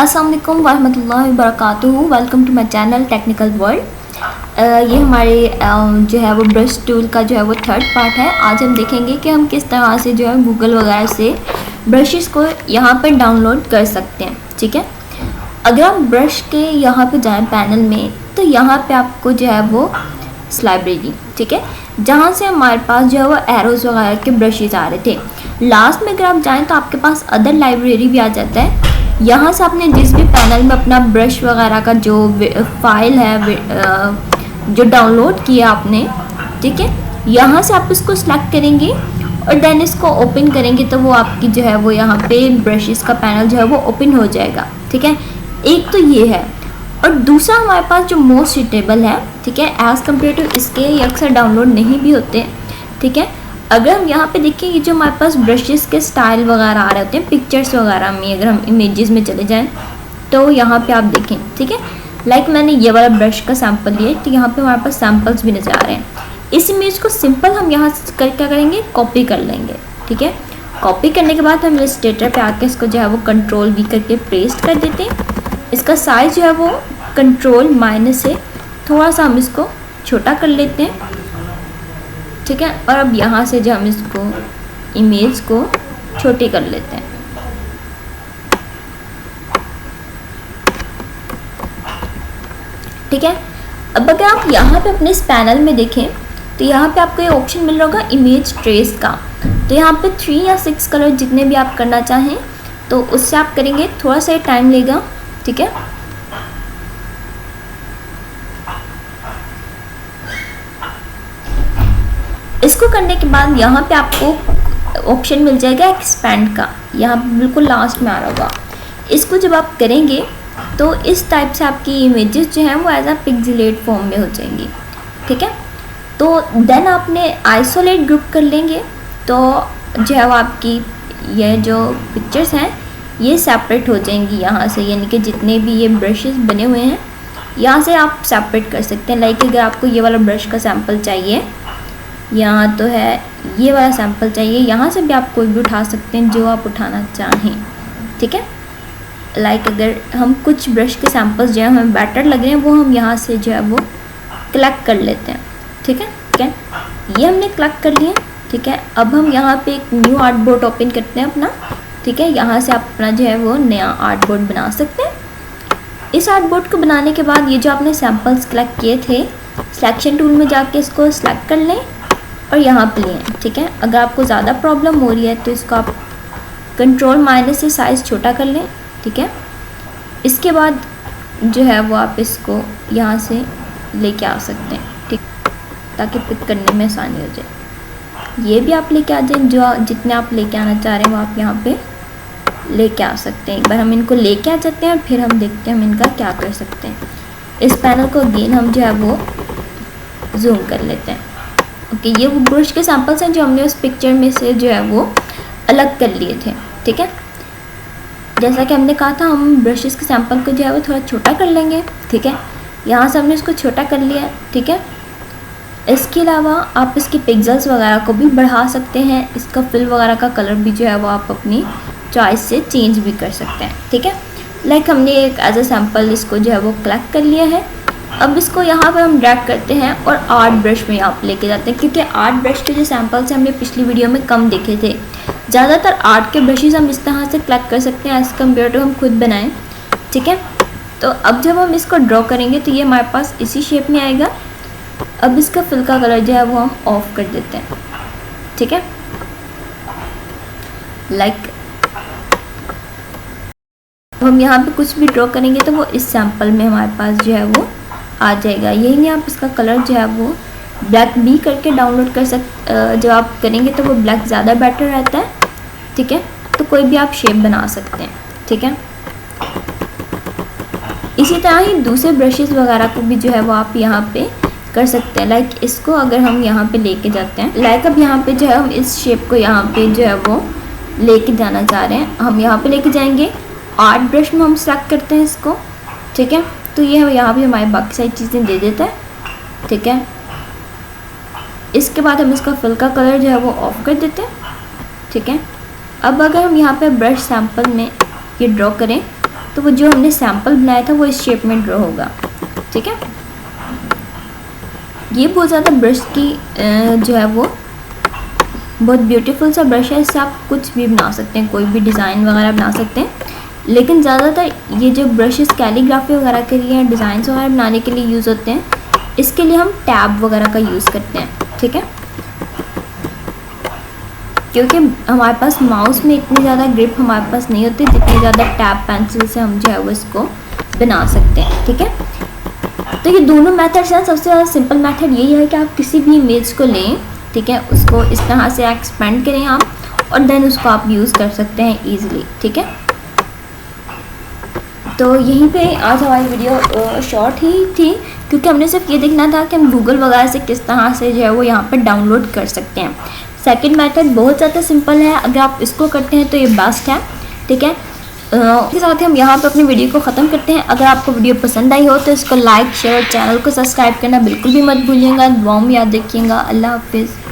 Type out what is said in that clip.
अस्सलाम वालेकुम वरहमतुल्लाहि वबरकातुहू। Welcome to my channel technical world. ये हमारे जो है वो ब्रश टूल का जो है वो थर्ड पार्ट है। आज हम देखेंगे कि हम किस तरह से जो है गूगल वगैरह से ब्रशेस को यहाँ पर डाउनलोड कर सकते हैं। ठीक है, अगर आप ब्रश के यहाँ पे जाएं पैनल में, तो यहाँ पे आपको जो है वो लाइब्रेरी, ठीक है, जहाँ से हमारे पास जो है वो एरोज़ वगैरह के ब्रशेस आ रहे थे। लास्ट में अगर आप जाएँ तो आपके पास अदर लाइब्रेरी भी आ जाता है। यहाँ से आपने जिस भी पैनल में अपना ब्रश वगैरह का जो फाइल है जो डाउनलोड किया आपने, ठीक है, यहाँ से आप इसको सिलेक्ट करेंगे और देन इसको ओपन करेंगे तो वो आपकी जो है वो यहाँ पे ब्रशेस का पैनल जो है वो ओपन हो जाएगा। ठीक है, एक तो ये है, और दूसरा हमारे पास जो मोस्ट सुटेबल है, ठीक है, एज़ कम्पेयर टू इसके ये अक्सर डाउनलोड नहीं भी होते। ठीक है, अगर हम यहाँ पे देखें, ये जो हमारे पास ब्रशेस के स्टाइल वगैरह आ रहे होते हैं पिक्चर्स वगैरह में, अगर हम इमेजेस में चले जाएं तो यहाँ पे आप देखें, ठीक है, लाइक मैंने ये वाला ब्रश का सैम्पल लिया, तो यहाँ पे हमारे पास सैम्पल्स भी नज़र आ रहे हैं। इस इमेज को सिंपल हम यहाँ से क्या करेंगे, कॉपी कर लेंगे। ठीक है, कॉपी करने के बाद हम इलस्ट्रेटर पे आके इसको जो है वो कंट्रोल वी करके पेस्ट कर देते हैं। इसका साइज़ जो है वो कंट्रोल- से थोड़ा सा हम इसको छोटा कर लेते हैं। ठीक है, और अब यहाँ से जो हम इसको इमेज को छोटी कर लेते हैं। ठीक है, अब अगर आप यहाँ पे अपने इस पैनल में देखें तो यहाँ पे आपको ये ऑप्शन मिल रहा होगा इमेज ट्रेस का। तो यहाँ पे 3 या 6 कलर जितने भी आप करना चाहें तो उससे आप करेंगे, थोड़ा सा टाइम लेगा। ठीक है, इसको करने के बाद यहाँ पे आपको ऑप्शन मिल जाएगा एक्सपेंड का, यहाँ बिल्कुल लास्ट में आ रहा होगा। इसको जब आप करेंगे तो इस टाइप से आपकी इमेजेस जो हैं वो एज अ पिक्सेलेट फॉर्म में हो जाएंगी। ठीक है, तो देन आपने आइसोलेट ग्रुप कर लेंगे तो जो है वो आपकी ये जो पिक्चर्स हैं ये सेपरेट हो जाएंगी यहाँ से, यानी कि जितने भी ये ब्रशेस बने हुए हैं यहाँ से आप सेपरेट कर सकते हैं। लाइक अगर आपको ये वाला ब्रश का सैम्पल चाहिए, यहाँ तो है, ये वाला सैम्पल चाहिए, यहाँ से भी आप कोई भी उठा सकते हैं जो आप उठाना चाहें। ठीक है, लाइक अगर हम कुछ ब्रश के सैम्पल्स जो है हमें बेटर लग रहे हैं वो हम यहाँ से जो है वो कलेक्ट कर लेते हैं। ठीक है, ये हमने कलेक्ट कर लिए। ठीक है, अब हम यहाँ पे एक न्यू आर्ट बोर्ड ओपन करते हैं अपना। ठीक है, यहाँ से आप अपना जो है वो नया आर्ट बोर्ड बना सकते हैं। इस आर्ट बोर्ड को बनाने के बाद ये जो आपने सैम्पल्स कलेक्ट किए थे, सिलेक्शन टूल में जाके इसको सिलेक्ट कर लें और यहाँ पे लें। ठीक है, अगर आपको ज़्यादा प्रॉब्लम हो रही है तो इसको आप कंट्रोल- से साइज़ छोटा कर लें। ठीक है, इसके बाद जो है वो आप इसको यहाँ से लेके आ सकते हैं, ठीक, ताकि पिक करने में आसानी हो जाए। ये भी आप लेके आ जाए, जो जितने आप लेके आना चाह रहे हैं वो आप यहाँ पे लेके आ सकते हैं। एक बार हम इनको लेके आ जाते हैं और फिर हम देखते हैं हम इनका क्या कर सकते हैं। इस पैनल को अगेन हम जो है वो जूम कर लेते हैं। ओके, ये वो ब्रश के सैम्पल्स हैं जो हमने उस पिक्चर में से जो है वो अलग कर लिए थे। ठीक है, जैसा कि हमने कहा था हम ब्रशेस के सैम्पल को जो है वो थोड़ा छोटा कर लेंगे। ठीक है, यहाँ से हमने इसको छोटा कर लिया। ठीक है, इसके अलावा आप इसकी पिक्सेल्स वगैरह को भी बढ़ा सकते हैं। इसका फिल वगैरह का कलर भी जो है वो आप अपनी चॉइस से चेंज भी कर सकते हैं। ठीक है, लाइक हमने एक एज अ सैम्पल इसको जो है वो कलेक्ट कर लिया है। अब इसको यहाँ पर हम ड्रैग करते हैं और आर्ट ब्रश में यहाँ पर लेके जाते हैं, क्योंकि आर्ट ब्रश के जो सैम्पल्स हैं हमने पिछली वीडियो में कम देखे थे। ज़्यादातर आर्ट के ब्रशेस हम इस तरह से कलेक्ट कर सकते हैं एज़ कम्पेयर टू हम खुद बनाएं। ठीक है, तो अब जब हम इसको ड्रॉ करेंगे तो ये हमारे पास इसी शेप में आएगा। अब इसका फिल का कलर जो है वो हम ऑफ कर देते हैं। ठीक है, लाइक हम यहाँ पे कुछ भी ड्रॉ करेंगे तो वो इस सैम्पल में हमारे पास जो है वो आ जाएगा। यही नहीं, आप इसका कलर जो है वो ब्लैक भी करके डाउनलोड कर जब आप करेंगे तो वो ब्लैक ज़्यादा बेटर रहता है। ठीक है, तो कोई भी आप शेप बना सकते हैं। ठीक है, इसी तरह ही दूसरे ब्रशेस वगैरह को भी जो है वो आप यहाँ पे कर सकते हैं। लाइक इसको अगर हम यहाँ पे लेके जाते हैं, लाइक अब यहाँ पे जो है हम इस शेप को यहाँ पे जो है वो लेके जाना चाह रहे हैं, हम यहाँ पे लेके जाएंगे। आर्ट ब्रश में हम सेलेक्ट करते हैं इसको। ठीक है, तो ये यहाँ पे हमारी बाकी सारी चीज़ें दे देता है। ठीक है, इसके बाद हम इसका फिल का कलर जो है वो ऑफ कर देते हैं। ठीक है, अब अगर हम यहाँ पे ब्रश सैम्पल में ये ड्रॉ करें तो वो जो हमने सैम्पल बनाया था वो इस शेप में ड्रॉ होगा। ठीक है, ये बहुत ज़्यादा ब्रश की जो है वो बहुत ब्यूटीफुल सा ब्रश है, इससे आप कुछ भी बना सकते हैं, कोई भी डिज़ाइन वगैरह बना सकते हैं। लेकिन ज़्यादातर ये जो ब्रशेस कैलीग्राफी वगैरह के लिए, डिज़ाइंस वगैरह बनाने के लिए यूज़ होते हैं, इसके लिए हम टैब वगैरह का यूज़ करते हैं। ठीक है, क्योंकि हमारे पास माउस में इतनी ज़्यादा ग्रिप हमारे पास नहीं होती जितनी ज़्यादा टैब पेंसिल से हम जो है वो इसको बना सकते हैं। ठीक है, तो ये दोनों मेथड्स हैं। सबसे ज़्यादा सिंपल मेथड यही है कि आप किसी भी इमेज को लें, ठीक है, उसको इस तरह से एक्सपेंड करें आप, और देन उसको आप यूज़ कर सकते हैं ईज़िली। ठीक है, तो यहीं पे आज हमारी वीडियो शॉर्ट ही थी, क्योंकि हमने सिर्फ ये देखना था कि हम गूगल वगैरह से किस तरह से जो है वो यहाँ पर डाउनलोड कर सकते हैं। सेकंड मेथड बहुत ज़्यादा सिंपल है, अगर आप इसको करते हैं तो ये बेस्ट है। ठीक है, इसके साथ ही हम यहाँ पे अपनी वीडियो को ख़त्म करते हैं। अगर आपको वीडियो पसंद आई हो तो इसको लाइक, शेयर, चैनल को सब्सक्राइब करना बिल्कुल भी मत भूलिएगा। दुआओं में याद रखिएगा। अल्लाह हाफिज़।